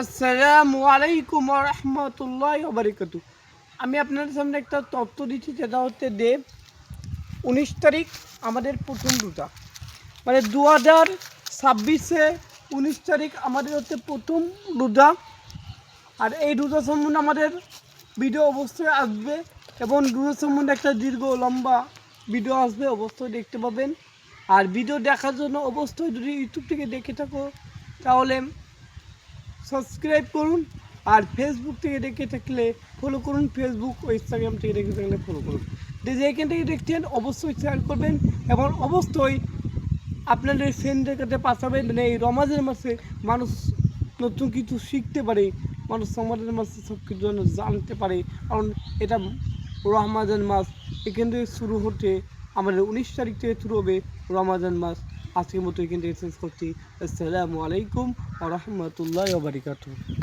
আসসালামু আলাইকুম ওয়া রাহমাতুল্লাহি ওয়া বারাকাতুহু। আমি আপনাদের সামনে একটা তথ্য দিচ্ছি, যেটা হচ্ছে 19 তারিখ আমাদের প্রথম রোজা, মানে 2026-এ 19 তারিখ আমাদের হচ্ছে প্রথম রোজা। আর এই রোজা সম্বন্ধে আমাদের ভিডিও অবশ্যই আসবে, এবং রোজা সম্বন্ধে একটা দীর্ঘ লম্বা ভিডিও আসবে, অবশ্যই দেখতে পাবেন। আর ভিডিও দেখার জন্য অবশ্যই, যদি ইউটিউব থেকে দেখে থাকো তাহলে সাবস্ক্রাইব করুন, আর ফেসবুক থেকে দেখে থাকলে ফলো করুন, ফেসবুক ও ইনস্টাগ্রাম থেকে দেখে থাকলে ফলো করুন। যেখান থেকে দেখছেন অবশ্যই শেয়ার করবেন, এবং অবশ্যই আপনাদের ফ্রেন্ডদের কাছে পাঠাবেন, মানে এই রমজানের মাসে মানুষ নতুন কিছু শিখতে পারে, মানুষ রমজানের মাসে সব কিছু যেন জানতে পারে, কারণ এটা রমজান মাস এখান থেকে শুরু হতে আমাদের 19 তারিখ থেকে শুরু হবে রমজান মাস। আজকের মতো এখান থেকে শেষ করছি। আসসালামু আলাইকুম ওয়া রাহমাতুল্লাহি ওয়া বারাকাতুহু।